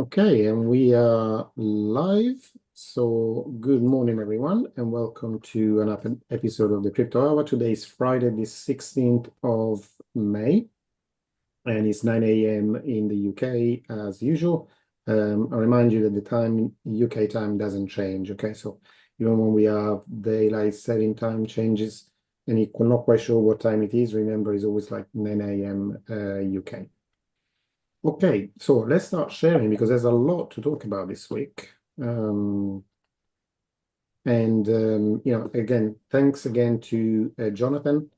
Okay, and we are live. So, good morning, everyone, and welcome to another episode of the Crypto Hour. Today is Friday, the 16th of May, and it's 9 a.m. in the UK as usual. I remind you that the time, UK time, doesn't change. Okay, so even when we have daylight saving time changes, and you're not quite sure what time it is, remember it's always like 9 a.m. UK. Okay, so let's start sharing because there's a lot to talk about this week. Again, thanks again to Jonathan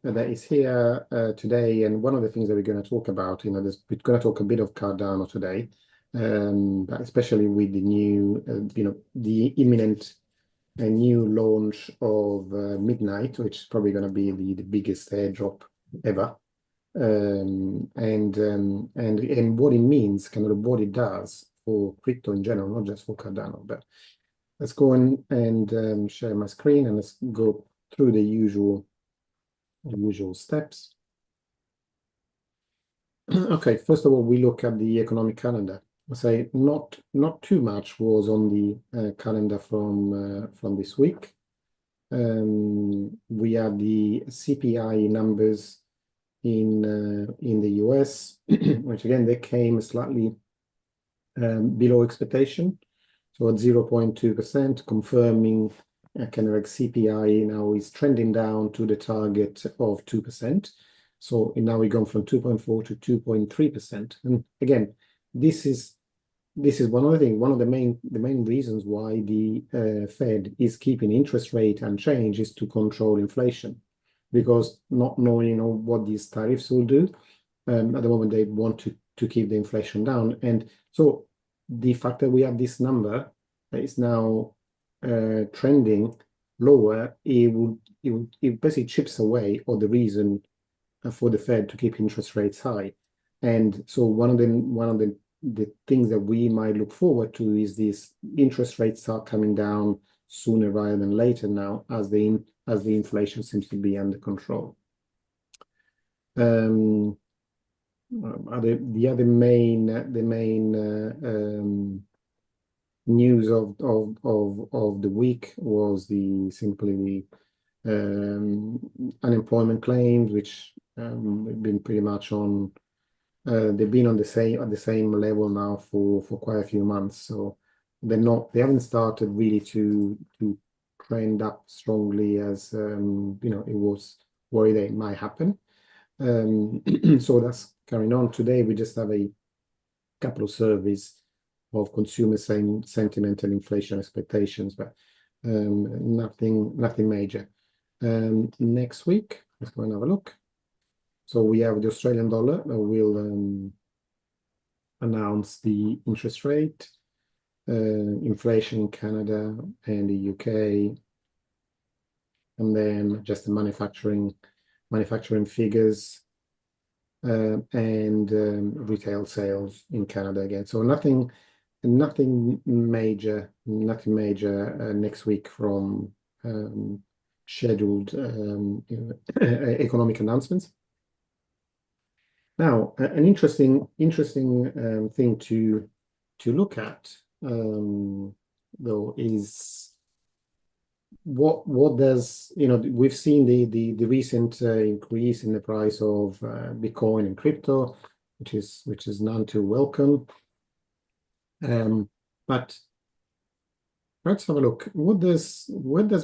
that is here today. And one of the things that we're going to talk about, we're going to talk a bit of Cardano today, but especially with the new, the imminent new launch of Midnight, which is probably going to be the biggest airdrop ever. And what it means, kind of what it does for crypto in general, not just for Cardano. But let's go in and share my screen and let's go through the usual steps. Okay, first of all, we look at the economic calendar. I say not too much was on the calendar from this week. We have the CPI numbers in the US, which again they came slightly below expectation, so at 0.2%, confirming kind of like CPI now is trending down to the target of 2%. So now we've gone from 2.4 to 2.3%, and again, this is one of the things, one of the main reasons why the Fed is keeping interest rate unchanged is to control inflation, because not knowing what these tariffs will do, at the moment they want to keep the inflation down, and so the fact that we have this number that is now trending lower, it basically chips away all the reason for the Fed to keep interest rates high, and so one of the things that we might look forward to is these interest rates start coming down sooner rather than later now as the inflation seems to be under control. The other main news of the week was simply the unemployment claims, which have been pretty much on. They've been at the same level now for quite a few months, so they haven't started really to trend up strongly as it was worried that it might happen. So that's carrying on. Today we just have a couple of surveys of consumer sentiment and inflation expectations, but nothing major. Next week, let's go and have a look. So we have the Australian dollar will announce the interest rate, inflation in Canada and the UK, and then just the manufacturing figures, and retail sales in Canada again. So nothing major next week from scheduled economic announcements. Now, an interesting thing to look at, though, is what does we've seen the recent increase in the price of Bitcoin and crypto, which is none too welcome. But let's have a look. Where does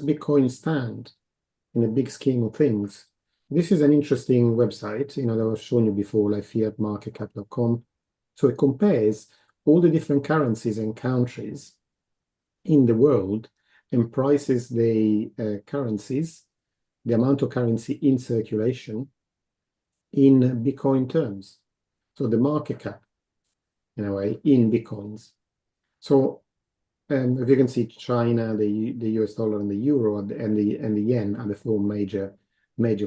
Bitcoin stand in the big scheme of things? This is an interesting website, that I've shown you before, like fiatmarketcap.com. So it compares all the different currencies and countries in the world and prices the currencies, the amount of currency in circulation in Bitcoin terms. So the market cap, in a way, in Bitcoins. So if you can see, China, the US dollar and the euro and the yen are the four major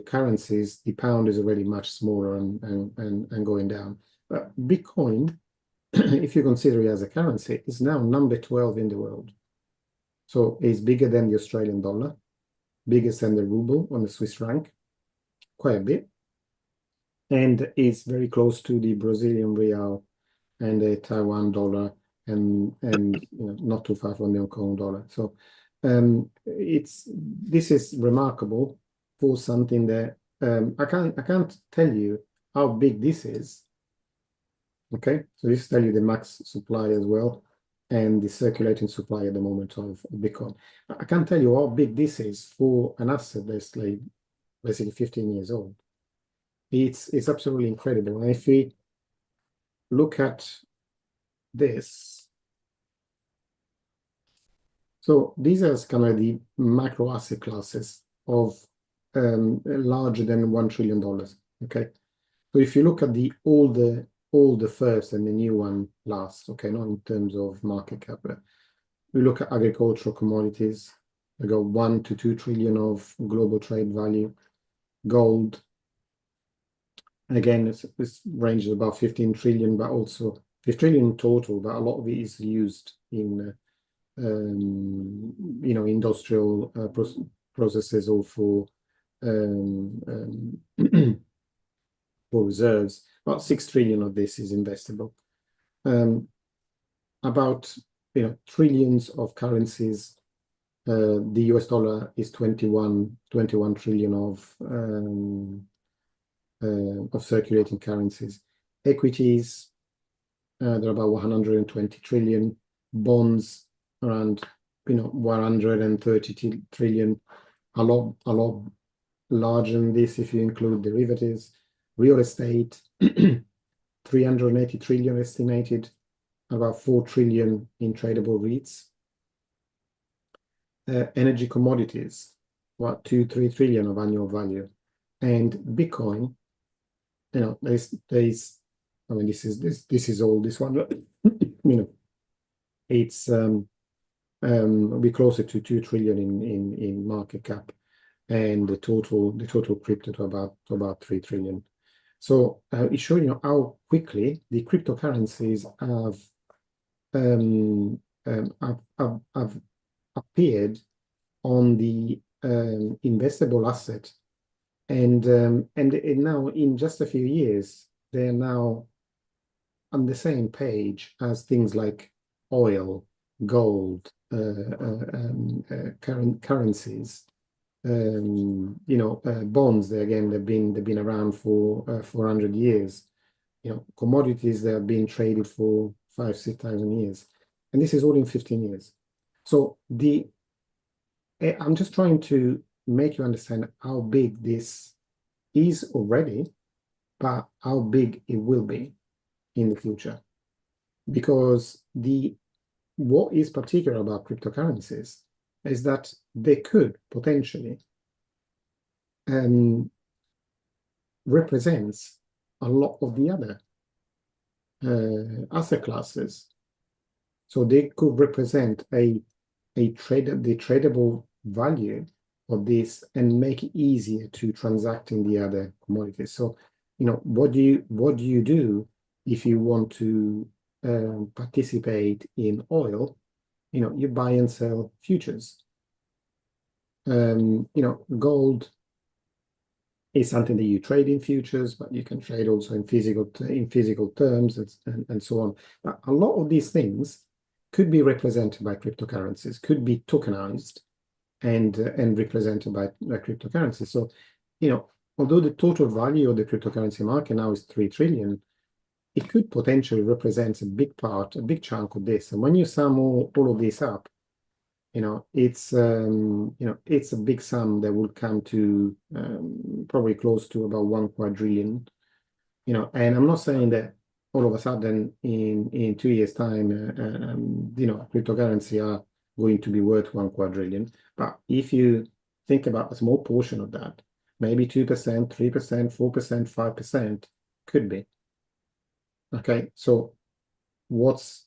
currencies. The pound is already much smaller and going down. But Bitcoin, if you consider it as a currency, is now number 12 in the world. So it's bigger than the Australian dollar, bigger than the ruble on the Swiss franc, quite a bit. And it's very close to the Brazilian real and the Taiwan dollar and not too far from the Hong Kong dollar. So this is remarkable for something that I can't tell you how big this is. Okay, so this tell you the max supply as well, and the circulating supply at the moment of Bitcoin. I can't tell you how big this is for an asset that's like basically 15 years old. It's absolutely incredible. And if we look at this, so these are kind of the macro asset classes of larger than $1 trillion. Okay, so if you look at the older first and the new one last, okay, not in terms of market cap. We look at agricultural commodities. They go 1 to 2 trillion of global trade value. Gold, again, this ranges about 15 trillion, but also 15 trillion in total, but a lot of it is used in industrial processes or for for reserves. About 6 trillion of this is investable. About trillions of currencies. The US dollar is 21 trillion of circulating currencies. Equities, they're about 120 trillion. Bonds around 130 trillion. A lot larger than this if you include derivatives. Real estate, 380 trillion estimated. About 4 trillion in tradable REITs. Energy commodities, what 2-3 trillion of annual value, and Bitcoin. This is all this one. It's be closer to 2 trillion in market cap, and the total crypto to about 3 trillion. So it's showing how quickly the cryptocurrencies have appeared on the investable asset, and now in just a few years they're now on the same page as things like oil, gold, current currencies, bonds. They've been around for 400 years. Commodities that have been traded for 5,000-6,000 years, and this is all in 15 years. So I'm just trying to make you understand how big this is already, but how big it will be in the future. Because what is particular about cryptocurrencies is that they could potentially represent a lot of the other asset classes. So they could represent the tradable value of this and make it easier to transact in the other commodities. So, what do you do if you want to participate in oil? You buy and sell futures. Gold is something that you trade in futures, but you can trade also in physical terms and so on. But a lot of these things could be represented by cryptocurrencies, could be tokenized and represented by cryptocurrencies. So, although the total value of the cryptocurrency market now is 3 trillion, it could potentially represent a big chunk of this. And when you sum all of this up, it's a big sum that will come to probably close to about 1 quadrillion. And I'm not saying that all of a sudden in 2 years' time, cryptocurrency are going to be worth 1 quadrillion. But if you think about a small portion of that, maybe 2%, 3%, 4%, 5% could be. Okay, so what's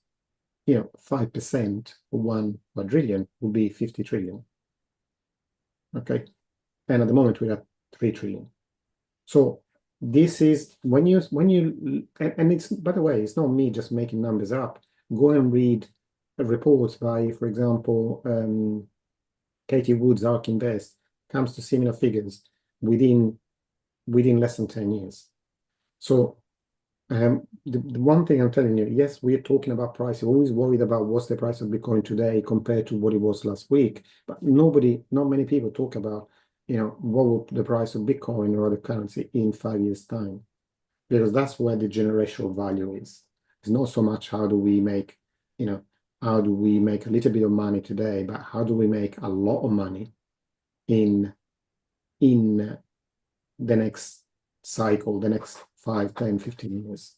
5% of 1 quadrillion will be 50 trillion. Okay, and at the moment we're at 3 trillion. So this is when you and it's, by the way, it's not me just making numbers up. Go and read reports by, for example, Katie Wood's ARK Invest comes to similar figures within less than 10 years. So the one thing I'm telling you, yes, we're talking about price. You're always worried about what's the price of Bitcoin today compared to what it was last week. But not many people talk about, what will the price of Bitcoin or other currency in 5 years' time, because that's where the generational value is. It's not so much how do we make a little bit of money today, but how do we make a lot of money in the next cycle, the next 5, 10, 15 years.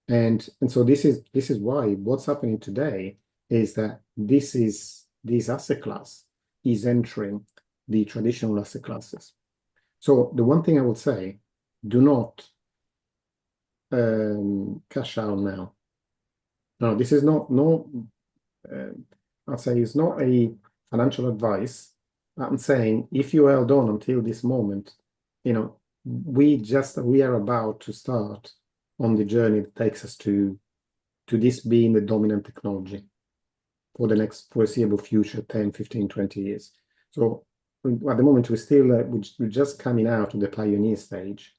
And so this is why what's happening today is that this asset class is entering the traditional asset classes. So the one thing I would say, do not cash out now. No, this is I'd say it's not a financial advice. I'm saying if you held on until this moment, we are about to start on the journey that takes us to this being the dominant technology for the next foreseeable future, 10, 15, 20 years. So at the moment, we're just coming out of the pioneer stage,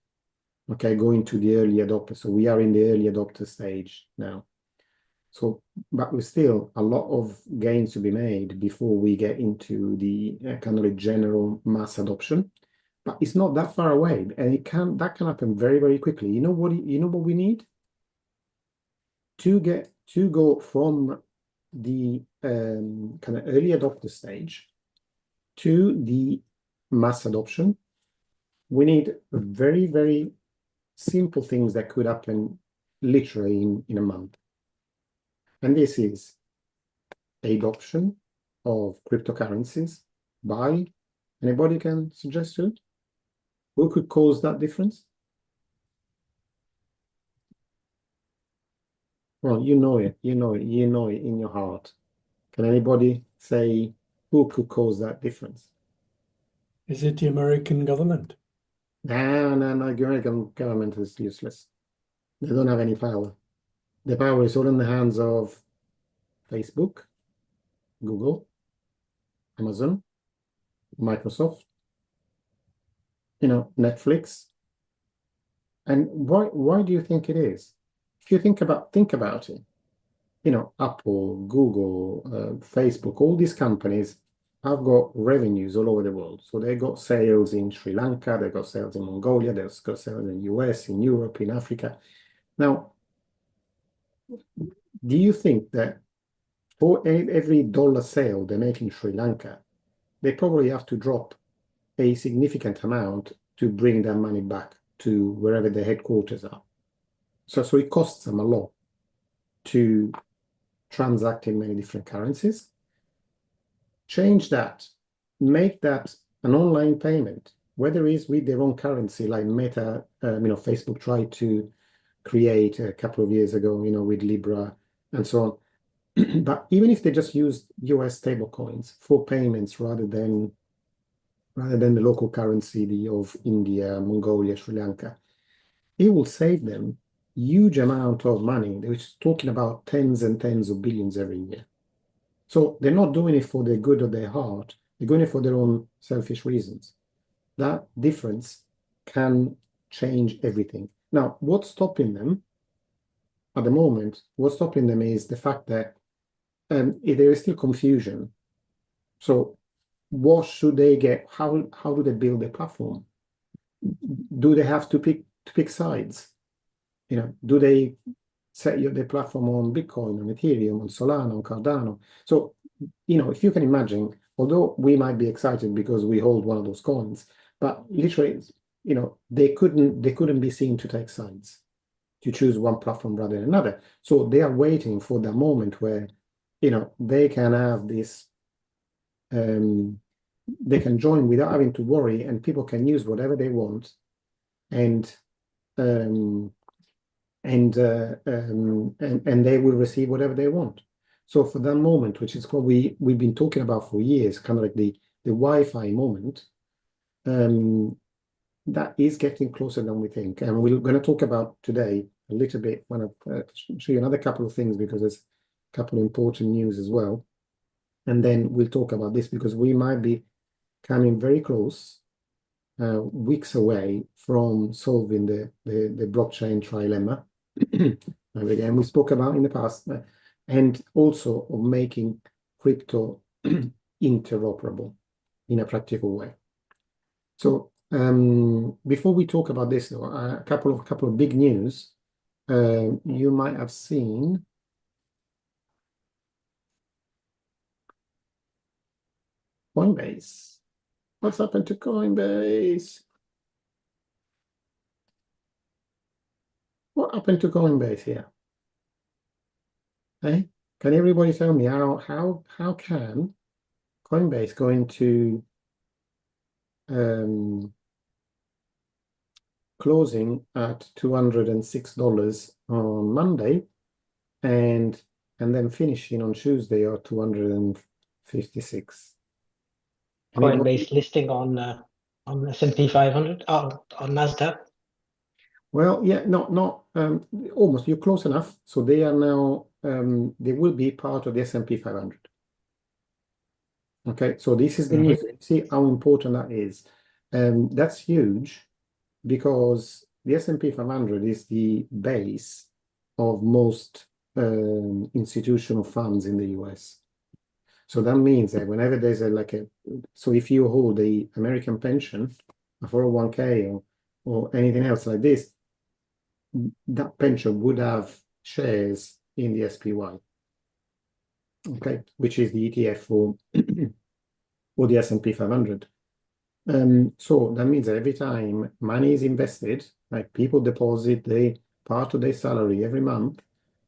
okay, going to the early adopter. So we are in the early adopter stage now. So, but there's still a lot of gains to be made before we get into the kind of a general mass adoption. But it's not that far away, and that can happen very, very quickly. You know what we need to go from the kind of early adopter stage to the mass adoption. We need very, very simple things that could happen literally in a month. And this is adoption of cryptocurrencies by, anybody can suggest it? Who could cause that difference? Well, you know it in your heart. Can anybody say who could cause that difference? Is it the American government? No, the American government is useless. They don't have any power. The power is all in the hands of Facebook, Google, Amazon, Microsoft, Netflix. And why do you think it is? If you think about it, Apple, Google, Facebook, all these companies have got revenues all over the world. So they got sales in Sri Lanka, they got sales in Mongolia, they've got sales in the US, in Europe, in Africa. Now, do you think that for every dollar sale they make in Sri Lanka, they probably have to drop a significant amount to bring their money back to wherever their headquarters are? So it costs them a lot to transact in many different currencies. Change that, make that an online payment, whether it's with their own currency, like Meta, Facebook tried to create a couple of years ago, with Libra and so on. But even if they just use US stable coins for payments rather than the local currency of India, Mongolia, Sri Lanka, it will save them huge amount of money. They're talking about tens and tens of billions every year. So they're not doing it for the good of their heart. They're doing it for their own selfish reasons. That difference can change everything. Now, what's stopping them at the moment? What's stopping them is the fact that there is still confusion. So what should they get? How do they build their platform? Do they have to pick sides? Do they set their platform on Bitcoin, on Ethereum, on Solana, on Cardano? So, if you can imagine, although we might be excited because we hold one of those coins, but literally, they couldn't be seen to take sides, to choose one platform rather than another. So they are waiting for the moment where, they can have this, they can join without having to worry, and people can use whatever they want, and they will receive whatever they want. So for that moment, which is what we've been talking about for years, kind of like the Wi-Fi moment, that is getting closer than we think. And we're going to talk about today a little bit, when I show you another couple of things, because there's a couple of important news as well. And then we'll talk about this because we might be coming very close, weeks away from solving the blockchain trilemma. and again, we spoke about in the past, and also of making crypto interoperable in a practical way. So before we talk about this, though, a couple of big news. You might have seen Coinbase. What's happened to Coinbase? What happened to Coinbase here? Hey, can everybody tell me how can Coinbase go into closing at $206 on Monday and then finishing on Tuesday at 256? Coinbase listing on S&P 500 on Nasdaq. Well, yeah, not almost. You're close enough. So they are now they will be part of the S&P 500. Okay, so this is the news. See how important that is. That's huge because the S&P 500 is the base of most institutional funds in the US. So that means that whenever there's so if you hold a American pension, a 401k or anything else like this, that pension would have shares in the SPY, okay, which is the ETF for the S&P 500. So that means that every time money is invested, like people deposit part of their salary every month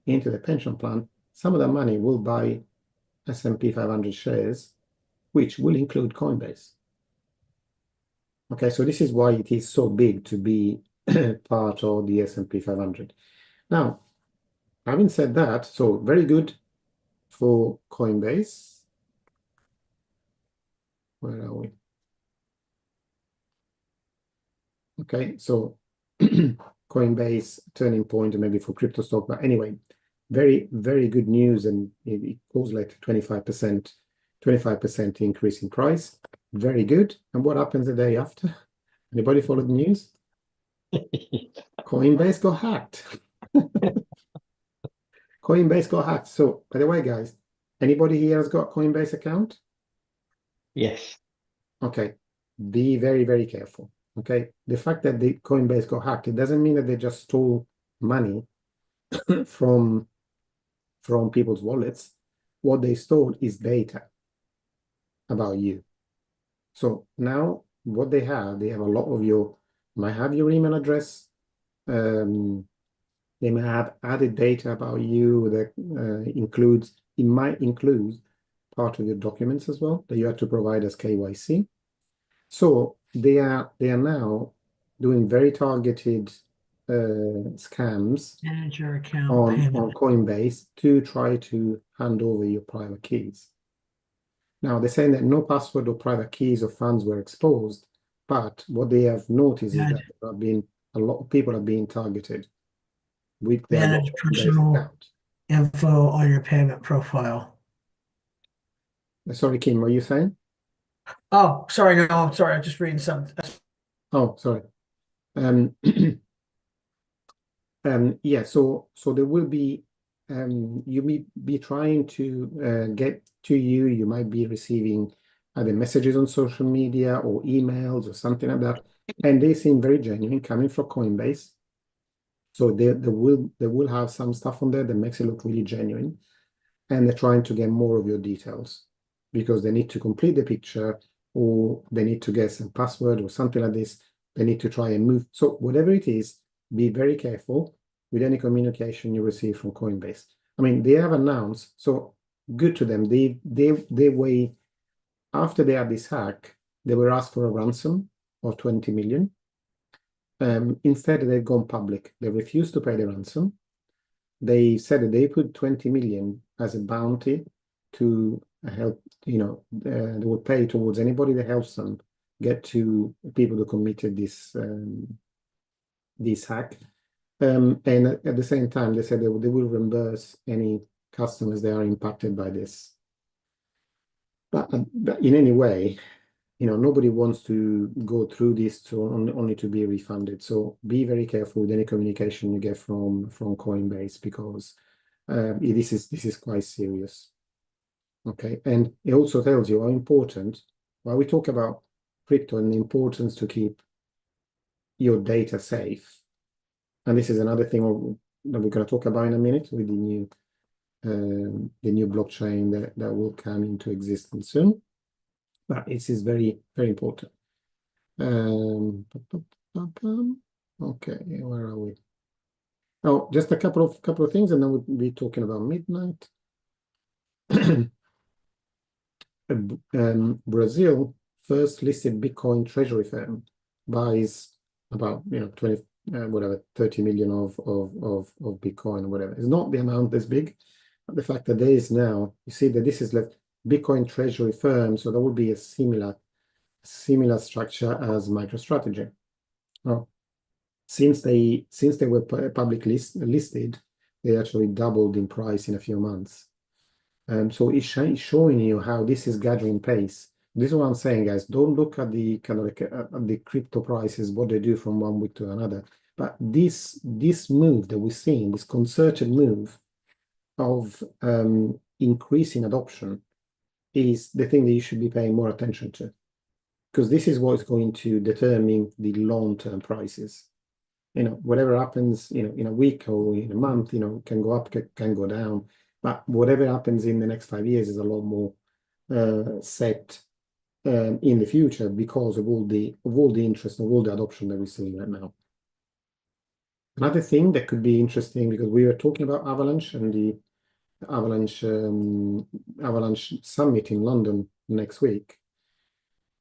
into the pension plan, some of that money will buy S&P 500 shares, which will include Coinbase. Okay, so this is why it is so big to be part of the S&P 500. Now, having said that, so very good for Coinbase. Where are we? Okay, so Coinbase turning point maybe for crypto stock, but anyway, very, very good news, and it goes like 25% increase in price. Very good. And what happens the day after? Anybody follow the news? Coinbase got hacked. Coinbase got hacked. So, by the way, guys, anybody here has got a Coinbase account? Yes. Okay, be very, very careful. Okay, the fact that the Coinbase got hacked, it doesn't mean that they just stole money from people's wallets. What they stole is data about you. So now what they have a lot of might have your email address. They may have added data about you that might include part of your documents as well that you have to provide as KYC. So they are now doing very targeted scams Manager account on Coinbase to try to hand over your private keys. Now they're saying that no password or private keys or funds were exposed, but what they have noticed is that there have been a lot of people are being targeted with their Manage personal account. info on your payment profile. Sorry, Kim, what are you saying? Oh, sorry, no, I'm sorry. I'm just reading something. Oh, sorry. Yeah, so there will be you may be trying to get to you. You might be receiving either messages on social media or emails or something like that, and they seem very genuine coming from Coinbase. So they will have some stuff on there that makes it look really genuine, and they're trying to get more of your details because they need to complete the picture or they need to get some password or something like this. They need to try and move. So whatever it is, be very careful with any communication you receive from Coinbase. I mean, they have announced, so good to them. They were, after they had this hack, they were asked for a ransom of 20 million. Instead, they've gone public. They refused to pay the ransom. They said that they put 20 million as a bounty to help, they will pay towards anybody that helps them get to people who committed this hack. And at the same time, they said they will reimburse any customers that are impacted by this. But in any way, nobody wants to go through this only to be refunded. So be very careful with any communication you get from Coinbase, because this is quite serious. Okay, and it also tells you how important, while we talk about crypto and the importance to keep your data safe, and this is another thing that we're going to talk about in a minute with the new blockchain that will come into existence soon. But it is very, very important. Okay, where are we? Oh, just a couple of things, and then we'll be talking about midnight. Brazil first listed Bitcoin treasury firm buys about 20 whatever 30 million of Bitcoin or whatever. It's not the amount that's big, but the fact that there is now, you see that this is like Bitcoin treasury firm, so there will be a similar structure as MicroStrategy. Well, since they were publicly listed, they actually doubled in price in a few months. So it's showing you how this is gathering pace. This is what I'm saying, guys. Don't look at the kind of like the crypto prices, what they do from one week to another. But this move that we're seeing, this concerted move of increasing adoption, is the thing that you should be paying more attention to, because this is what is going to determine the long-term prices. Whatever happens, in a week or in a month, can go up, can go down. But whatever happens in the next 5 years is a lot more set in the future, because of all the interest, of all the adoption that we're seeing right now. Another thing that could be interesting, because we were talking about Avalanche and the Avalanche Summit in London next week.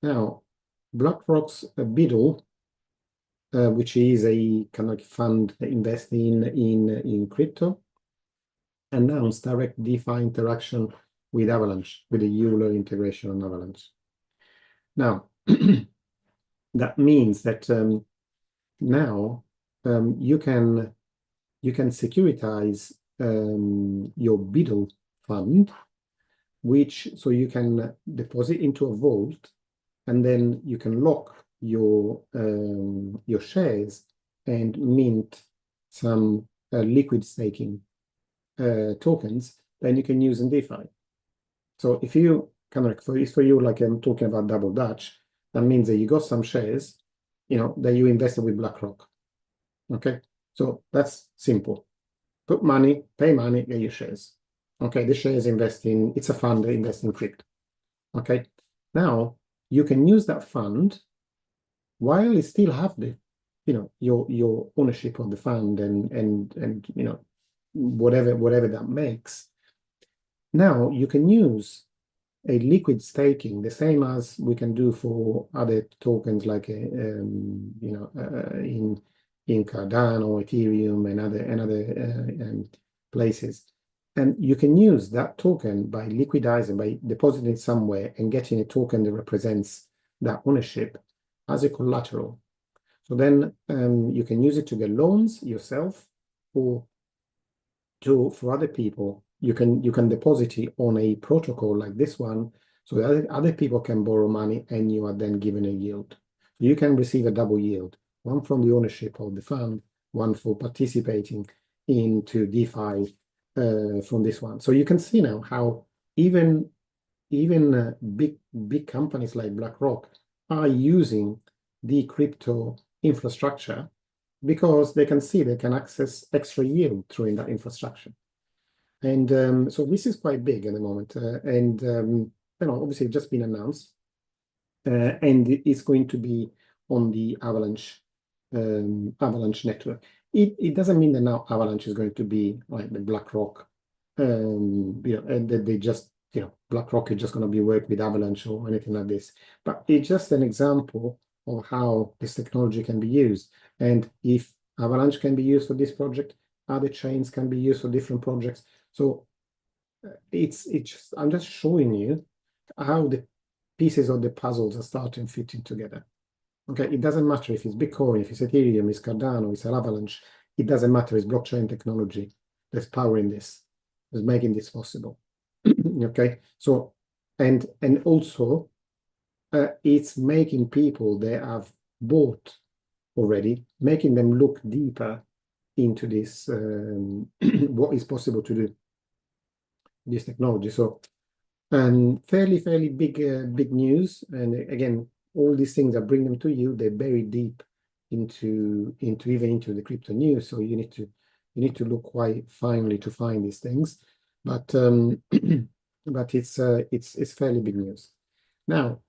Now, BlackRock's BUIDL, which is a kind of fund that invests in crypto, announced direct DeFi interaction with Avalanche, with the Euler integration on Avalanche. Now, that means that now you can securitize your BUIDL fund, so you can deposit into a vault, and then you can lock your shares and mint some liquid staking tokens, then you can use in DeFi. So if you kind of for you, like I'm talking about Double Dutch, that means that you got some shares, that you invested with BlackRock. Okay, so that's simple. Put money, pay money, get your shares. Okay, the shares it's a fund that invests in crypto. Okay, now you can use that fund while you still have the, your ownership of the fund and whatever that makes. Now you can use a liquid staking, the same as we can do for other tokens like in Cardano, Ethereum, and other places. And you can use that token by liquidizing, by depositing it somewhere and getting a token that represents that ownership as a collateral. So then you can use it to get loans yourself, or for other people. You can deposit it on a protocol like this one, so that other people can borrow money and you are then given a yield. You can receive a double yield, one from the ownership of the fund, one for participating into DeFi from this one. So you can see now how even big companies like BlackRock are using the crypto infrastructure, because they can see they can access extra yield through that infrastructure. And so this is quite big at the moment, obviously it's just been announced, and it's going to be on the Avalanche network. It doesn't mean that now Avalanche is going to be like the BlackRock, and that they just, BlackRock is just going to be work with Avalanche or anything like this. But it's just an example of how this technology can be used. And if Avalanche can be used for this project, other chains can be used for different projects. So I'm just showing you how the pieces of the puzzles are starting fitting together. Okay, it doesn't matter if it's Bitcoin, if it's Ethereum, it's Cardano, it's Avalanche. It doesn't matter. It's blockchain technology that's powering this, that's making this possible. Okay, so and also it's making people that have bought already, making them look deeper into this, what is possible to do this technology. So fairly big news. And again, all these things I bring them to you, they're very deep into the crypto news. So you need to look quite finely to find these things. But but it's fairly big news. Now,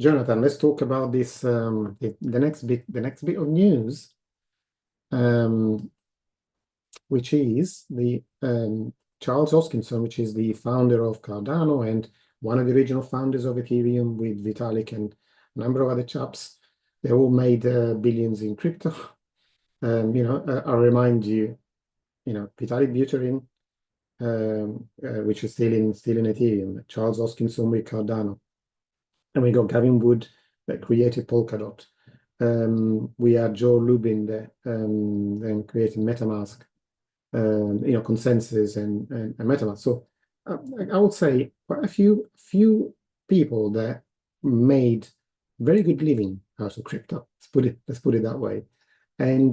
Jonathan, let's talk about this the next bit of news, which is the Charles Hoskinson, which is the founder of Cardano and one of the original founders of Ethereum with Vitalik and a number of other chaps. They all made billions in crypto. I'll remind you, Vitalik Buterin, which is still in Ethereum, Charles Hoskinson with Cardano. And we got Gavin Wood that created Polkadot. We had Joe Lubin that then created MetaMask, Consensus and MetaMask. So I would say quite a few people that made very good living out of crypto. Let's put it that way. And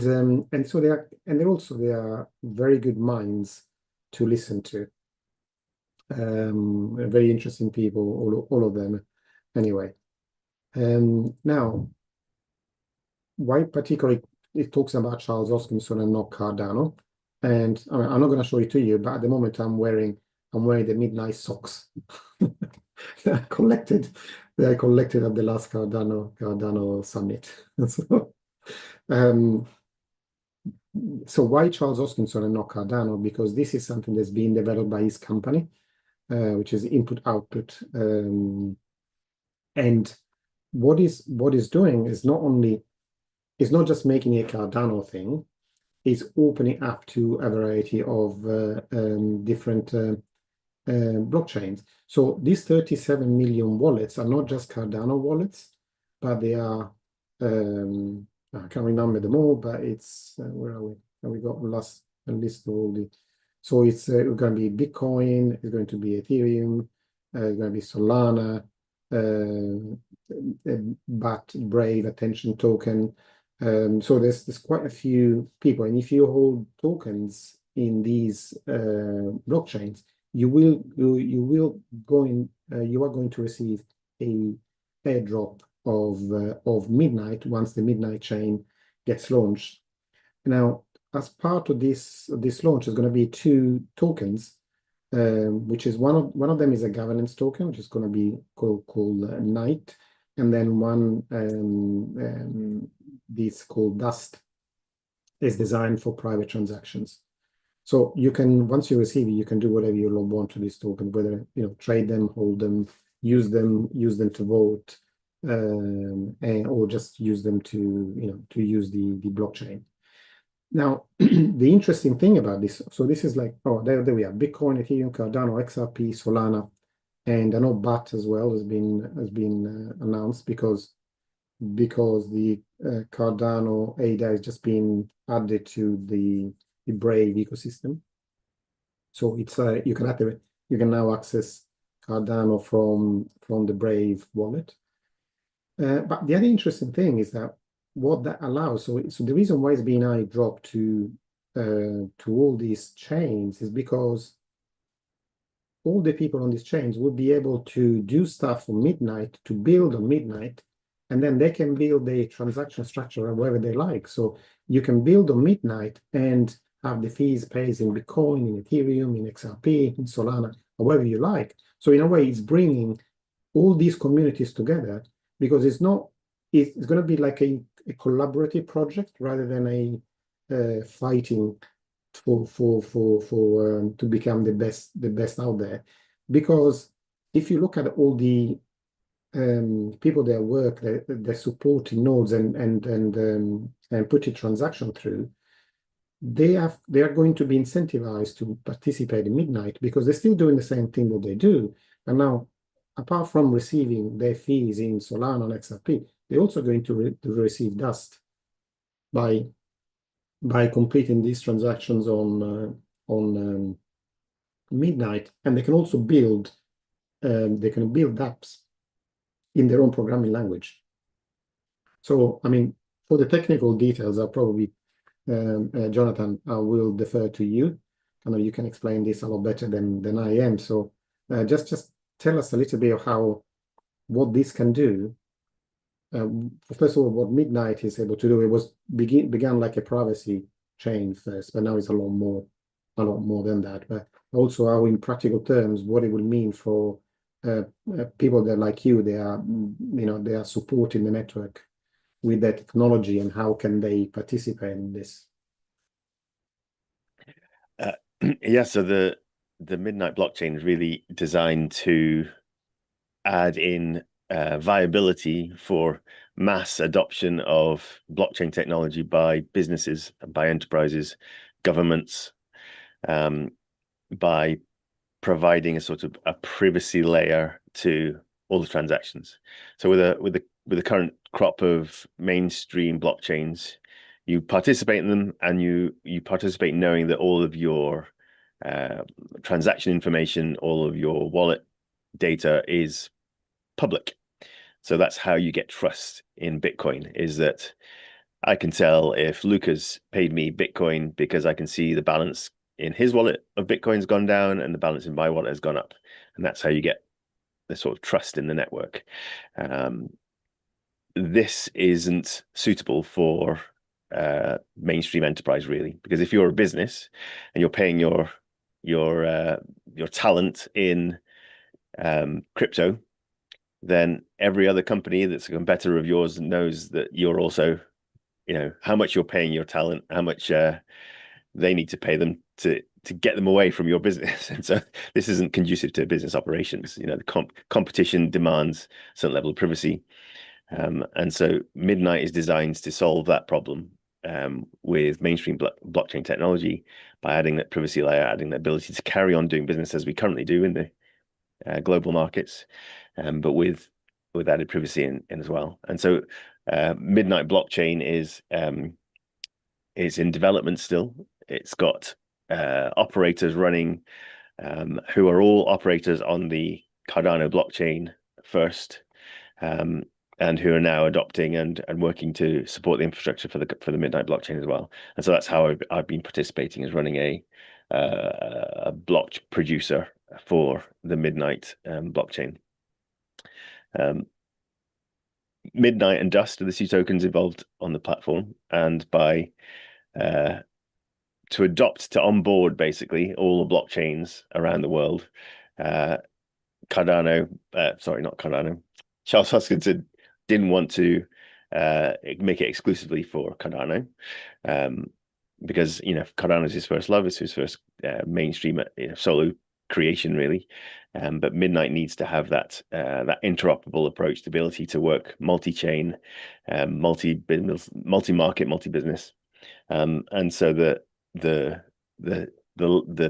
so they are very good minds to listen to. Very interesting people, all of them. Anyway, now, why particularly it talks about Charles Hoskinson and not Cardano? And I'm not going to show it to you, but at the moment I'm wearing the midnight socks that I collected at the last Cardano summit. So why Charles Hoskinson and not Cardano? Because this is something that's being developed by his company, which is Input Output. And what is doing is not just making a Cardano thing, it's opening up to a variety of different blockchains. So these 37 million wallets are not just Cardano wallets, but they are, I can't remember them all, but it's, where are we? And we got a list of all the, so it's going to be Bitcoin, it's going to be Ethereum, it's going to be Solana, BAT, Brave, Attention Token. So there's quite a few people, and if you hold tokens in these blockchains, you are going to receive a airdrop of Midnight once the Midnight chain gets launched. Now, as part of this launch, there's going to be 2 tokens. Which is one of them is a governance token, which is going to be called Knight, and then one this called Dust is designed for private transactions. So you can, once you receive it, you can do whatever you want to this token, whether trade them, hold them, use them to vote, or just use them to use the blockchain. Now, the interesting thing about this, so this is like, there we are, Bitcoin, Ethereum, Cardano, XRP, Solana, and I know BAT as well has been announced because the Cardano ADA has just been added to the Brave ecosystem. So it's you can now access Cardano from the Brave wallet. But the other interesting thing is that what that allows, so the reason why it's being airdropped to all these chains is because all the people on these chains will be able to do stuff for Midnight, to build on Midnight, and then they can build a transaction structure however they like. So you can build on Midnight and have the fees paid in Bitcoin, in Ethereum, in XRP, in Solana, however you like. So in a way, it's bringing all these communities together because it's going to be like a collaborative project rather than a fighting for to become the best out there. Because if you look at all the people that work that support nodes and put a transaction through, they are going to be incentivized to participate in Midnight because they're still doing the same thing that they do. And now, apart from receiving their fees in Solana and XRP, they're also going to receive Dust by completing these transactions on Midnight, and they can also build apps in their own programming language. So, I mean, for the technical details, I'll probably, Jonathan, I will defer to you. I know you can explain this a lot better than I am. So just tell us a little bit of what this can do. First of all, what Midnight is able to do, it was began like a privacy chain first, but now it's a lot more than that. But also how in practical terms, what it will mean for people that like you, they are supporting the network with their technology, and how can they participate in this? Yeah, so the Midnight blockchain is really designed to add in viability for mass adoption of blockchain technology by businesses, by enterprises, governments, by providing a sort of a privacy layer to all the transactions. So with the current crop of mainstream blockchains, you participate in them, and you participate knowing that all of your transaction information, all of your wallet data is public. So that's how you get trust in Bitcoin, is that I can tell if Lucas paid me Bitcoin because I can see the balance in his wallet of Bitcoin's gone down and the balance in my wallet has gone up. And that's how you get the sort of trust in the network. This isn't suitable for mainstream enterprise, really, because if you're a business and you're paying your talent in crypto, then every other company that's a competitor of yours knows that you're also, how much you're paying your talent, how much they need to pay them to get them away from your business. And so this isn't conducive to business operations. The competition demands a certain level of privacy. And so Midnight is designed to solve that problem with mainstream blockchain technology by adding that privacy layer, adding the ability to carry on doing business as we currently do in the global markets, but with added privacy in as well. And so Midnight blockchain is in development still. It's got operators running who are all operators on the Cardano blockchain first, and who are now adopting and working to support the infrastructure for the Midnight blockchain as well. And so that's how I've been participating, as running a block producer for the Midnight blockchain. Midnight and Dust are the two tokens involved on the platform, and to onboard basically all the blockchains around the world, Charles Hoskinson didn't want to make it exclusively for Cardano, because Cardano is his first love, it's his first mainstream solo creation, really. But Midnight needs to have that interoperable approach, the ability to work multi-chain, multi-market, multi-business, and so the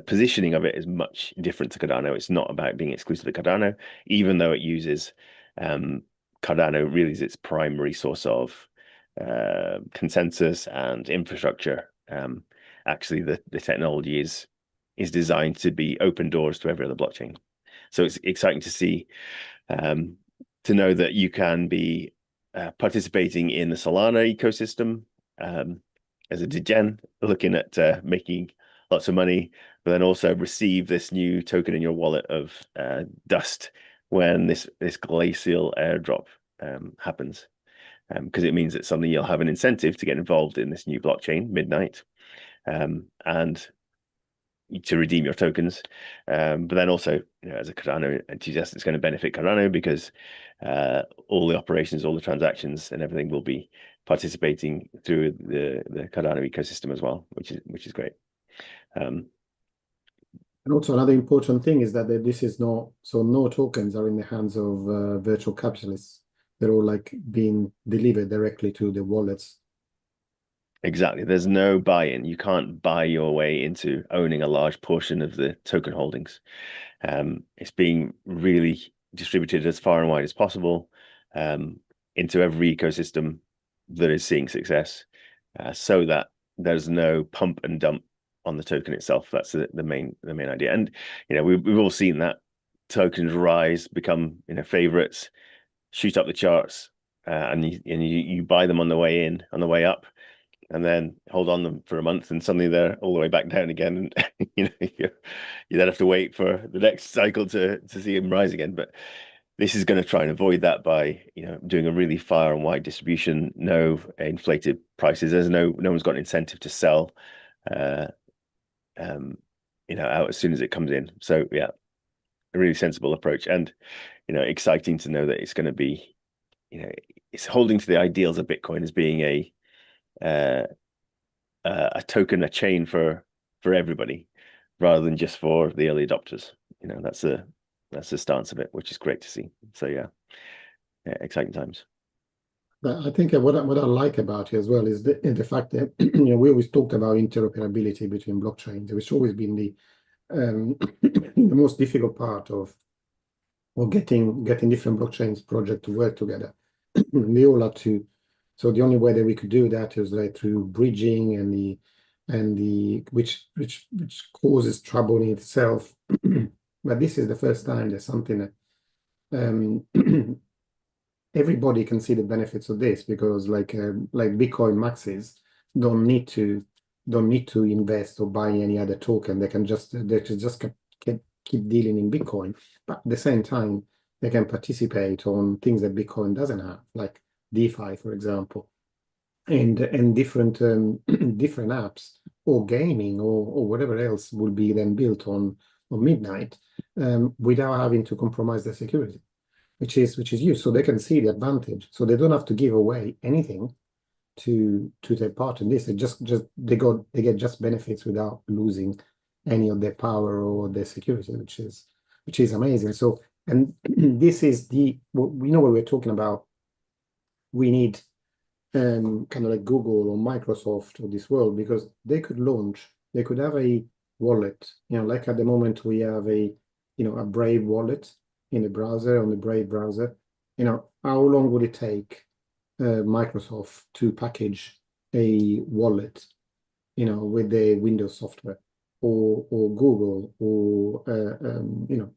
positioning of it is much different to Cardano. It's not about being exclusive to Cardano, even though it uses Cardano really is its primary source of consensus and infrastructure. Actually, the technology is designed to be open doors to every other blockchain. So it's exciting to see, to know that you can be participating in the Solana ecosystem as a degen, looking at making lots of money, but then also receive this new token in your wallet of Dust when this glacial airdrop happens, because it means that suddenly you'll have an incentive to get involved in this new blockchain, Midnight, and to redeem your tokens. But then also, as a Cardano enthusiast, it's going to benefit Cardano, because all the operations, all the transactions, and everything will be participating through the Cardano ecosystem as well, which is great. And also another important thing is that this is no tokens are in the hands of virtual capitalists. They're all being delivered directly to the wallets. Exactly. There's no buy-in. You can't buy your way into owning a large portion of the token holdings. It's being really distributed as far and wide as possible into every ecosystem that is seeing success, so that there's no pump and dump on the token itself. That's the main idea. And we've all seen that tokens rise, become favorites, shoot up the charts, and you buy them on the way in, on the way up, and then hold on them for a month, and suddenly they're all the way back down again, and you then have to wait for the next cycle to see them rise again. But this is going to try and avoid that by doing a really far and wide distribution, no inflated prices. There's no one's got an incentive to sell out as soon as it comes in. So yeah, a really sensible approach, and exciting to know that it's going to be it's holding to the ideals of Bitcoin as being a token, a chain for everybody, rather than just for the early adopters. That's the stance of it, which is great to see. So yeah, exciting times. But I think what I like about it as well is the fact that we always talked about interoperability between blockchains, which has always been the the most difficult part of getting different blockchains project to work together. They all have to. So the only way that we could do that is like through bridging and the which causes trouble in itself. But this is the first time there's something that everybody can see the benefits of this, because like Bitcoin maxis don't need to invest or buy any other token. They can just keep dealing in Bitcoin, but at the same time they can participate on things that Bitcoin doesn't have, like DeFi, for example, and different different apps or gaming or whatever else will be then built on Midnight without having to compromise their security, which is used. So they can see the advantage. So they don't have to give away anything to take part in this. They get just benefits without losing any of their power or their security, which is amazing. So, and this is we know what we're talking about. We need kind of like Google or Microsoft or this world, because they could have a wallet, like at the moment we have a Brave wallet in the browser, on the Brave browser. How long would it take Microsoft to package a wallet, with the Windows software, or Google, or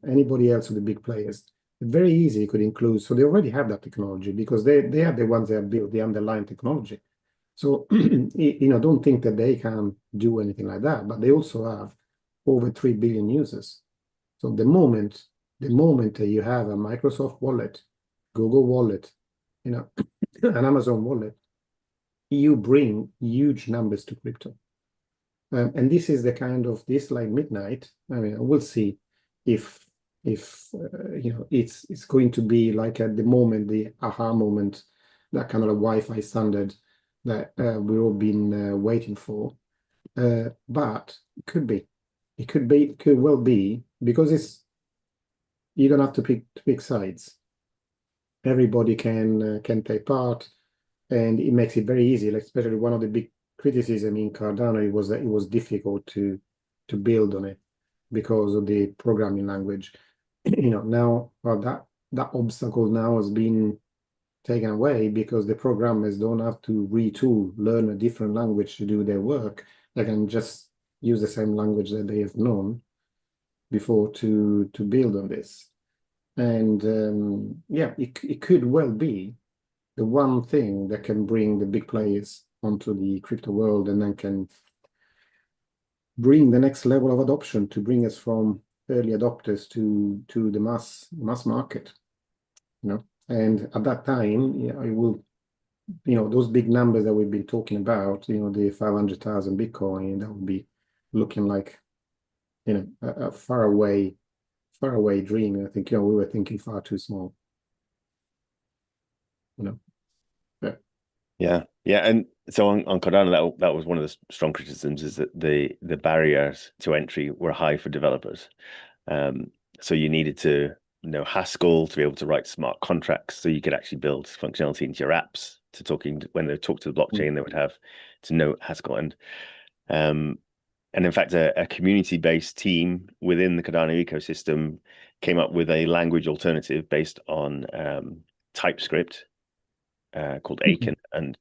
anybody else of the big players? Very easy, you could include. So they already have that technology, because they are the ones that have built the underlying technology. So don't think that they can do anything like that, but they also have over 3 billion users. So the moment that you have a Microsoft wallet, Google wallet, an Amazon wallet, you bring huge numbers to crypto. And this is the kind of this, like Midnight. I mean, we'll see if it's going to be like at the moment, the aha moment, that kind of a Wi-Fi standard that we've all been waiting for. But it could well be, because you don't have to pick sides. Everybody can take part, and it makes it very easy. Like, especially one of the big criticism in Cardano was that it was difficult to build on it because of the programming language. Now that obstacle now has been taken away, because the programmers don't have to learn a different language to do their work. They can just use the same language that they have known before to build on this. And it could well be the one thing that can bring the big players onto the crypto world, and then can bring the next level of adoption, to bring us from early adopters to the mass market. And at that time, it will, those big numbers that we've been talking about, the 500,000 Bitcoin, that would be looking like a far away dream. I think we were thinking far too small. Yeah. And so on Cardano, that was one of the strong criticisms, is that the barriers to entry were high for developers. So you needed to know Haskell to be able to write smart contracts, so you could actually build functionality into your apps when they talk to the blockchain, they would have to know Haskell. And in fact, a community-based team within the Cardano ecosystem came up with a language alternative based on TypeScript called Aiken, and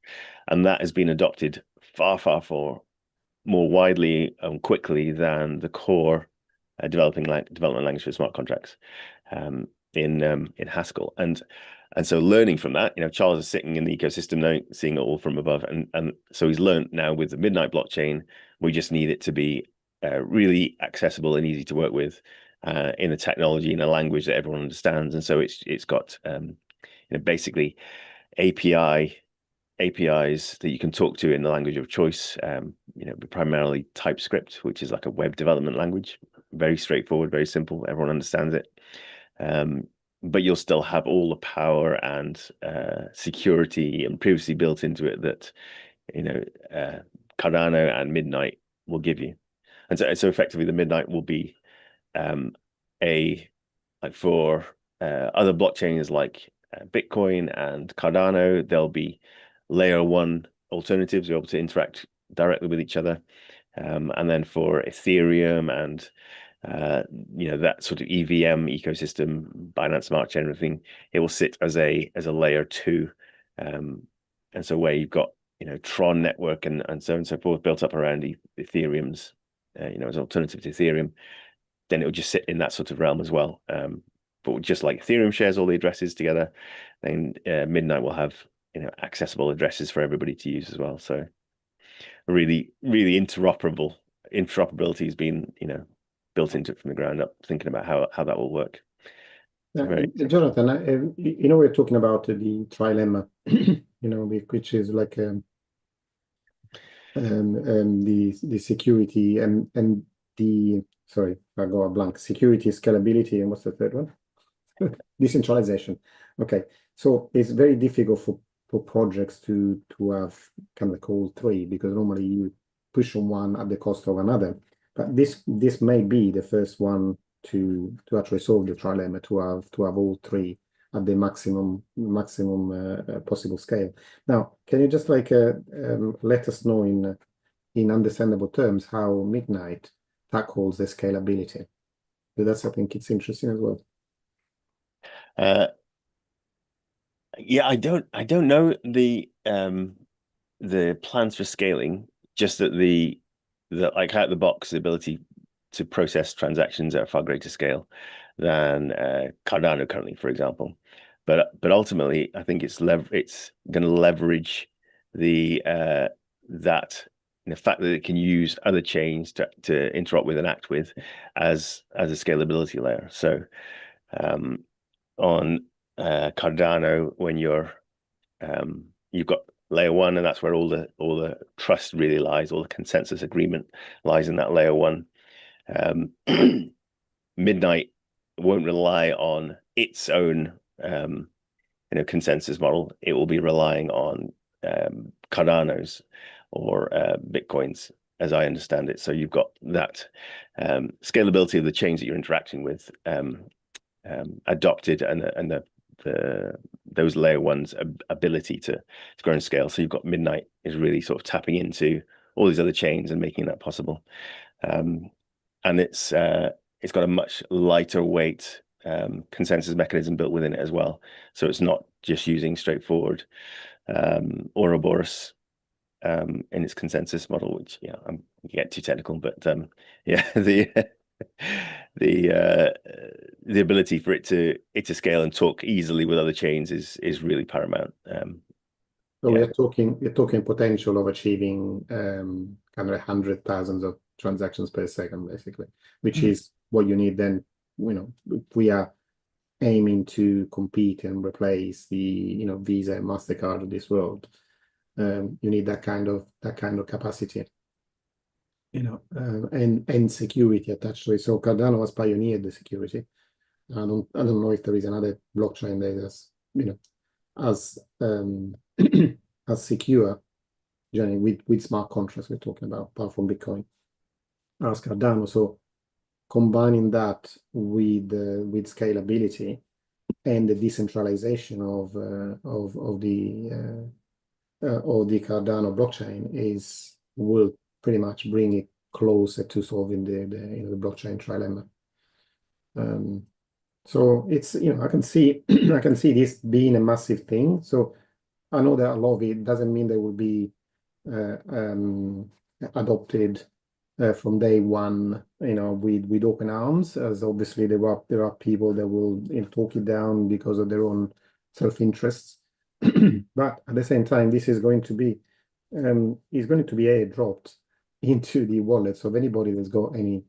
that has been adopted far more widely and quickly than the core development language for smart contracts. in Haskell. And so learning from that, Charles is sitting in the ecosystem now, seeing it all from above. And so he's learned now with the Midnight blockchain, we just need it to be really accessible and easy to work with in a technology, in a language that everyone understands. And so it's got basically APIs that you can talk to in the language of choice, primarily TypeScript, which is like a web development language, very straightforward, very simple, everyone understands it. But you'll still have all the power and security and privacy built into it that Cardano and Midnight will give you. And so effectively the Midnight will be for other blockchains like Bitcoin and Cardano, there'll be layer 1 alternatives, you're able to interact directly with each other. And then for Ethereum and that sort of EVM ecosystem, Binance Smart Chain, everything, it will sit as a layer 2. And so where you've got Tron network and so on and so forth built up around Ethereum's as an alternative to Ethereum, then it will just sit in that sort of realm as well. But just like Ethereum shares all the addresses together, then Midnight will have accessible addresses for everybody to use as well. So really, really interoperability has been built into it from the ground up, thinking about how that will work. Jonathan, we're talking about the trilemma, which is like the security and the, sorry, I go a blank, security, scalability, and what's the third one? Decentralization. Okay, so it's very difficult for projects to have kind of like all three, because normally you push on one at the cost of another. But this may be the first one to actually solve the trilemma, to have all three at the maximum possible scale. Now, can you just let us know in understandable terms how Midnight tackles the scalability? Because I think it's interesting as well. Yeah, I don't know the plans for scaling. Just that the like out of the box, the ability to process transactions at a far greater scale than Cardano currently, for example. But ultimately, I think it's going to leverage the fact that it can use other chains to interop with and act with as a scalability layer. So on Cardano, when you've got layer 1, and that's where all the trust really lies, all the consensus agreement lies in that layer 1. Midnight won't rely on its own consensus model. It will be relying on Cardano's or Bitcoin's, as I understand it. So you've got that scalability of the chains that you're interacting with adopted, and those layer 1's ability to grow and scale. So you've got Midnight is really sort of tapping into all these other chains and making that possible. And it's got a much lighter weight consensus mechanism built within it as well. So it's not just using straightforward Ouroboros in its consensus model, which I'm get too technical, but the ability for it to scale and talk easily with other chains is really paramount. So we're talking potential of achieving kind of 100,000 of transactions per second, basically, which is what you need then. If we are aiming to compete and replace the Visa and MasterCard of this world, you need that kind of capacity, and security attached to it. So Cardano has pioneered the security. I don't know if there is another blockchain that is as secure, generally with smart contracts we're talking about, apart from Bitcoin, as Cardano. So combining that with scalability and the decentralization of the Cardano blockchain will pretty much bring it closer to solving the blockchain trilemma. So it's I can see this being a massive thing. So I know that a lot of it doesn't mean they will be adopted from day one, with open arms, as obviously there are people that will talk it down because of their own self-interests. But at the same time, this is going to be airdropped into the wallet. So if anybody that's got any,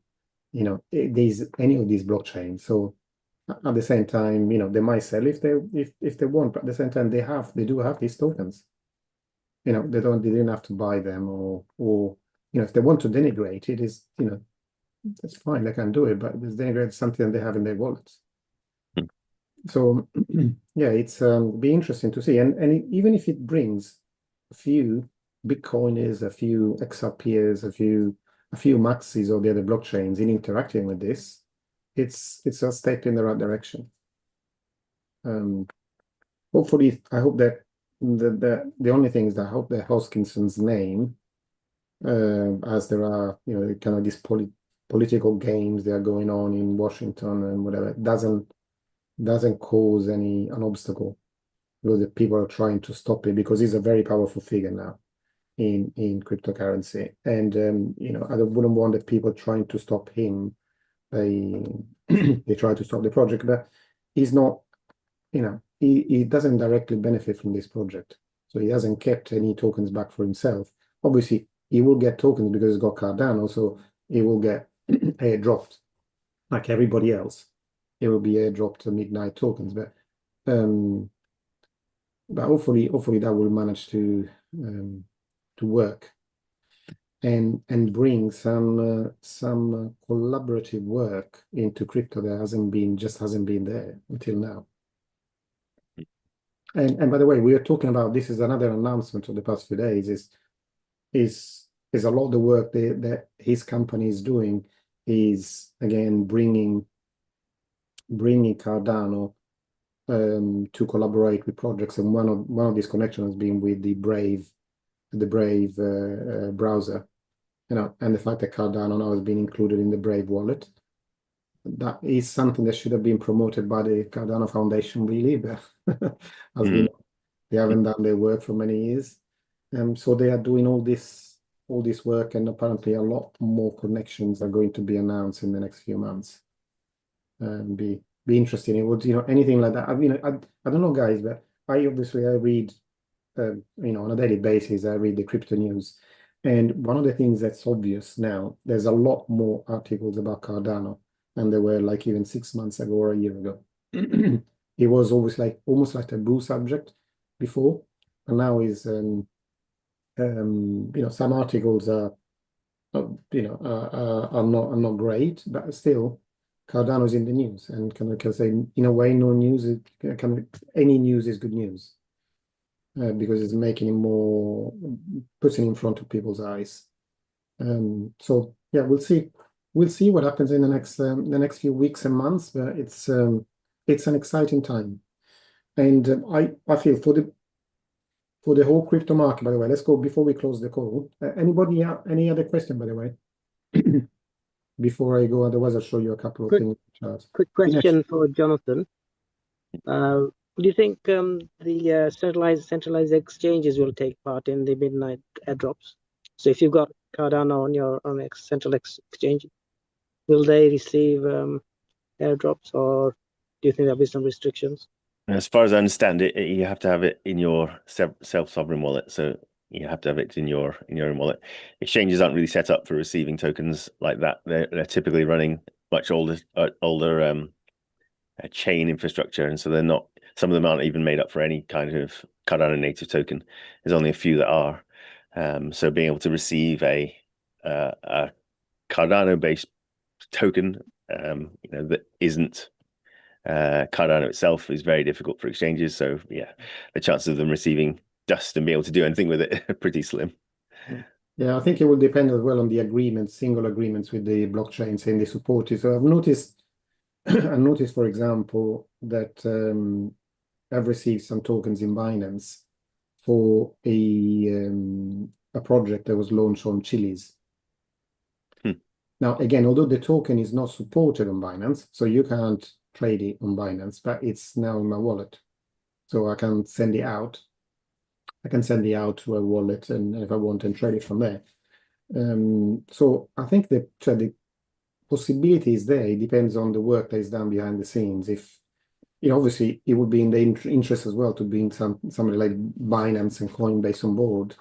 any of these blockchains. So at the same time, they might sell if they want, but at the same time they do have these tokens. They didn't have to buy them or if they want to denigrate it, is that's fine, they can do it, but it's denigrate something they have in their wallets. So yeah, it's be interesting to see, and even if it brings a few Bitcoiners, a few XRPers, a few Maxis or the other blockchains in interacting with this, it's a step in the right direction. Hopefully, I hope that the only thing is that I hope that Hoskinson's name, as there are, kind of these political games that are going on in Washington and whatever, doesn't cause an obstacle, because the people are trying to stop it, because he's a very powerful figure now in cryptocurrency, and I wouldn't want the people trying to stop him. They try to stop the project, but he's not, he doesn't directly benefit from this project, so he hasn't kept any tokens back for himself. Obviously he will get tokens because he's got Cardano, so he will get airdropped like everybody else. It will be airdropped to midnight tokens, but hopefully that will manage to work and bring some collaborative work into crypto that hasn't been there until now. And by the way, we are talking about, this is another announcement of the past few days, is a lot of the work that his company is doing is, again, bringing Cardano to collaborate with projects, and one of these connections has been with the Brave browser, and the fact that Cardano now has been included in the Brave wallet. That is something that should have been promoted by the Cardano Foundation, really, but as we know, they haven't done their work for many years. So they are doing all this work, and apparently a lot more connections are going to be announced in the next few months. Be interesting. It would, anything like that. I don't know, guys, but I read, on a daily basis, I read the crypto news, and one of the things that's obvious now, there's a lot more articles about Cardano than there were like even 6 months ago or a year ago. It was almost like a taboo subject before, and now is some articles are not great, but still Cardano is in the news, and can say, in a way, any news is good news, because it's making it puts it in front of people's eyes. So yeah, we'll see what happens in the next few weeks and months, but it's an exciting time, and I feel for the whole crypto market. By the way, let's go before we close the call. Anybody any other question, by the way? Before I go, otherwise I'll show you a couple of things. Quick question for Jonathan. Do you think the centralized exchanges will take part in the midnight airdrops? So if you've got Cardano on your central exchange, will they receive airdrops, or do you think there'll be some restrictions? As far as I understand it, you have to have it in your self-sovereign wallet. So you have to have it in your own wallet. Exchanges aren't really set up for receiving tokens like that. They're typically running much older chain infrastructure, and so they're not. Some of them aren't even made up for any kind of Cardano native token. There's only a few that are. So being able to receive a Cardano-based token, that isn't Cardano itself, is very difficult for exchanges. So yeah, the chances of them receiving dust and be able to do anything with it are pretty slim. Yeah, I think it will depend as well on the single agreements with the blockchains and the support. So I've noticed, for example, that I've received some tokens in Binance for a project that was launched on Chiliz. Now, again, although the token is not supported on Binance, so you can't trade it on Binance, but it's now in my wallet, so I can send it out. I can send it out to a wallet, and if I want, and trade it from there. So I think the possibility is there. It depends on the work that is done behind the scenes. If obviously it would be in the interest as well to bring somebody like Binance and Coinbase on board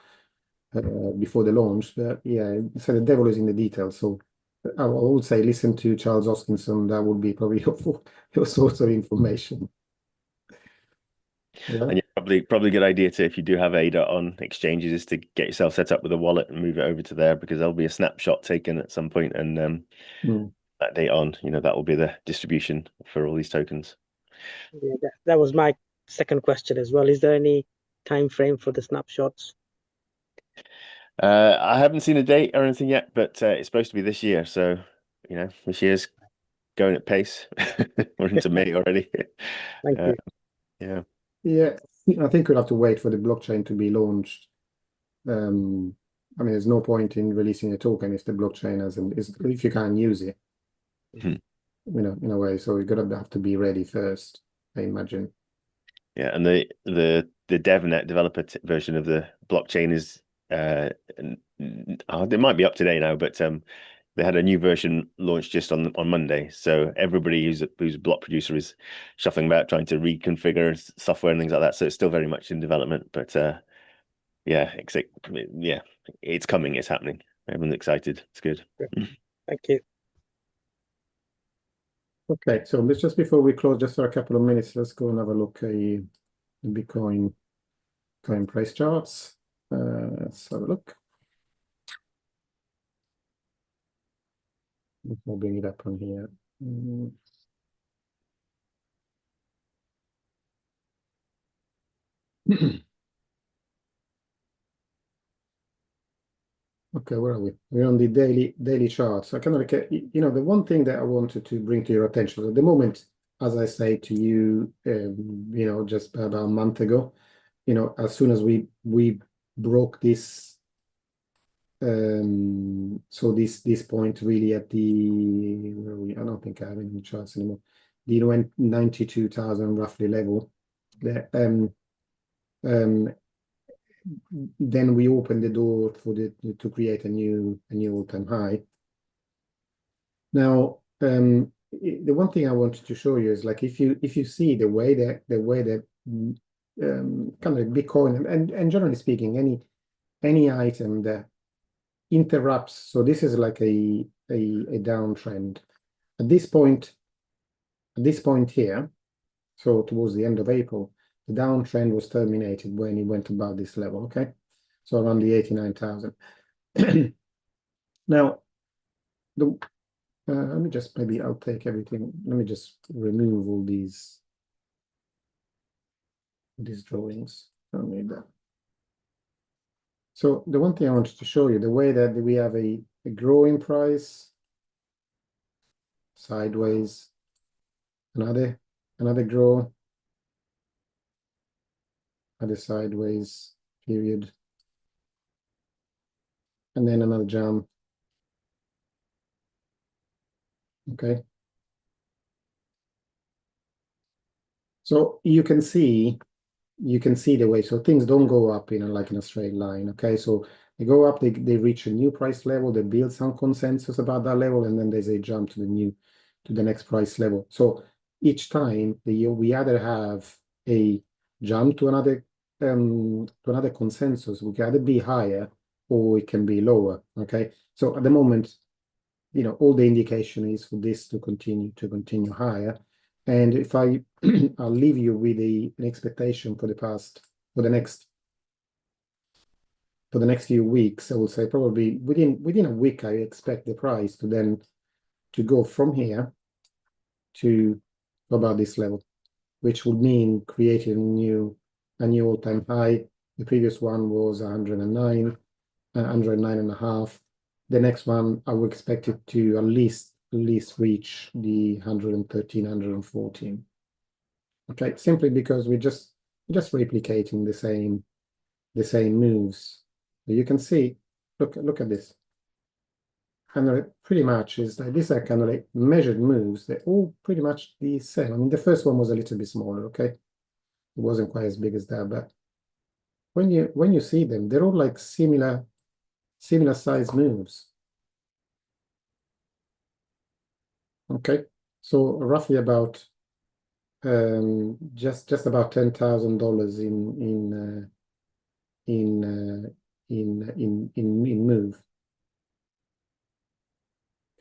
before the launch. But yeah, so the devil is in the details. So I would say listen to Charles Hoskinson. That would be probably your source of information. Yeah. And yeah, probably a good idea to, if you do have ADA on exchanges, is to get yourself set up with a wallet and move it over to there, because there'll be a snapshot taken at some point, and that date on, that will be the distribution for all these tokens. Yeah, that was my second question as well. Is there any time frame for the snapshots? I haven't seen a date or anything yet, but it's supposed to be this year. So, this year's going at pace. We're into May already. Thank you. Yeah. Yeah, I think we'll have to wait for the blockchain to be launched. I mean, there's no point in releasing a token if the blockchain if you can't use it. In a way. So you're gonna have to be ready first, I imagine. Yeah, and the DevNet developer version of the blockchain is it might be up to date now, but they had a new version launched just on Monday. So everybody who's a block producer is shuffling about trying to reconfigure software and things like that. So it's still very much in development, but yeah, it's coming, it's happening. Everyone's excited. It's good. Thank you. Okay, so let's just before we close, just for a couple of minutes, let's go and have a look at the Bitcoin coin price charts. Let's have a look. We'll bring it up on here. Okay, where are we? We're on the daily charts. So kind of like, the one thing that I wanted to bring to your attention at the moment, as I say to you, just about a month ago, as soon as we broke this, so this point really at I don't think I have any charts anymore. The 92,000 roughly level. Then we open the door to create a new all-time high. Now, the one thing I wanted to show you is like if you see the way that kind of Bitcoin and generally speaking any item that interrupts. So this is like a downtrend at this point here. So towards the end of April, the downtrend was terminated when it went above this level, okay? So around the 89,000. Now, let me just, maybe I'll take everything. Let me just remove all these drawings. I don't need that. So the one thing I wanted to show you, the way that we have a growing price, sideways, another grow, other sideways period, and then another jump. Okay. So you can see the way, so things don't go up in a straight line. Okay, so they go up, they reach a new price level, they build some consensus about that level, and then there's a jump to the next price level. So each time we either have a jump to another consensus, we can either be higher or it can be lower. Okay, so at the moment, all the indication is for this to continue higher. And if I'll leave you with an expectation for the next few weeks, I will say probably within a week, I expect the price to go from here to about this level, which would mean creating a new all-time high. The previous one was 109.5. The next one, I would expect it to at least reach the 113, 114. Okay, simply because we're just replicating the same moves. You can see, look at this. And pretty much is like these are kind of like measured moves. They're all pretty much the same. I mean, the first one was a little bit smaller, okay? It wasn't quite as big as that, but when you see them, they're all like similar similar size moves. Okay, so roughly about just about $10,000 in move.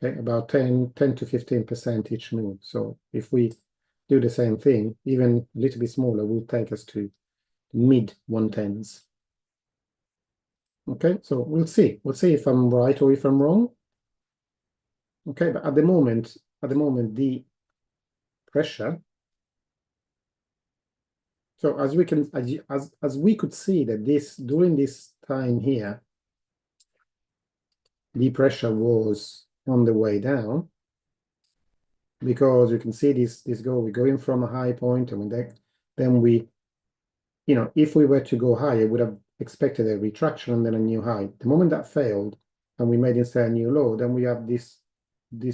Okay, about 10 to 15% each move. So if we do the same thing, even a little bit smaller, will take us to mid 110s. Okay, so we'll see if I'm right or if I'm wrong. Okay, but at the moment the pressure. So as we can as we could see that this during this time here, the pressure was on the way down, because you can see we're going from a high point, and then we, if we were to go higher, would have expected a retraction and then a new high. The moment that failed and we made instead a new low, then we have this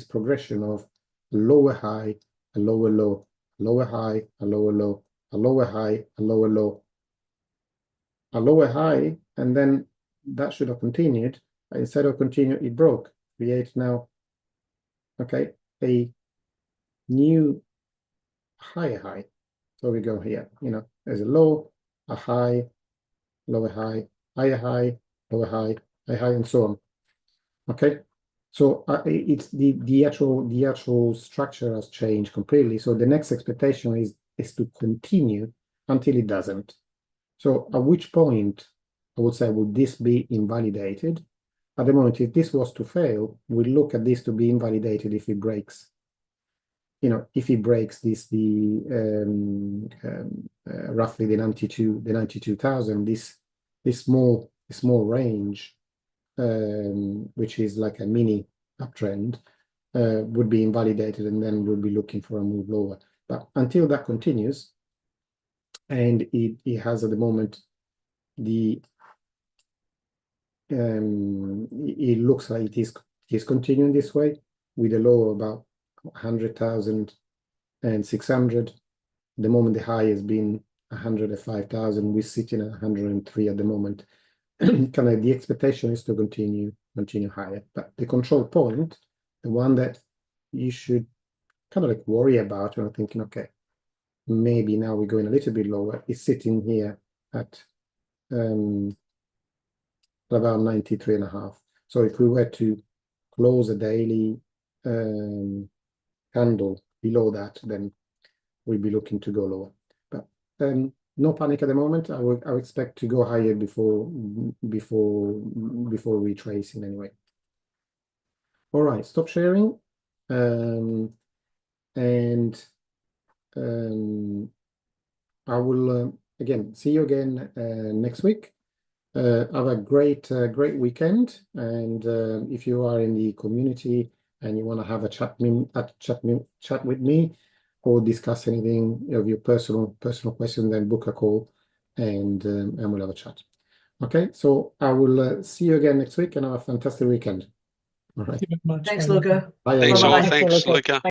progression of lower high, a lower low, lower high, a lower low, a lower high, a lower low, a lower high, and then that should have continued. Instead of continue, it broke. Create now, okay, a new higher high. So we go here, there's a low, a high, lower high, higher high, lower high, high high, and so on. Okay, so it's the actual structure has changed completely. So the next expectation is to continue until it doesn't. So at which point I would say would this be invalidated? At the moment, if this was to fail, we look at this to be invalidated if it breaks. If it breaks roughly the 92,000, this small range, which is like a mini uptrend, would be invalidated, and then we'll be looking for a move lower. But until that continues, and it has at the moment it looks like it is continuing this way with a low of about 100,600. The moment the high has been 105,000, we're sitting at 103 at the moment. Kind of the expectation is to continue higher, but the control point, the one that you should kind of like worry about when thinking, okay, maybe now we're going a little bit lower, is sitting here at about 93.5. So if we were to close a daily candle below that, then we'd be looking to go lower. But no panic at the moment. I would expect to go higher before retracing anyway. All right, stop sharing, and I will again see you again next week. Have a great weekend, and if you are in the community and you want to have a chat with me or discuss anything of your personal question, then book a call and we'll have a chat. Okay, so I will see you again next week, and have a fantastic weekend. All right. Thank you very much. Thanks, Bye. Luca. Bye, Thanks all. everyone. Thanks, Luca.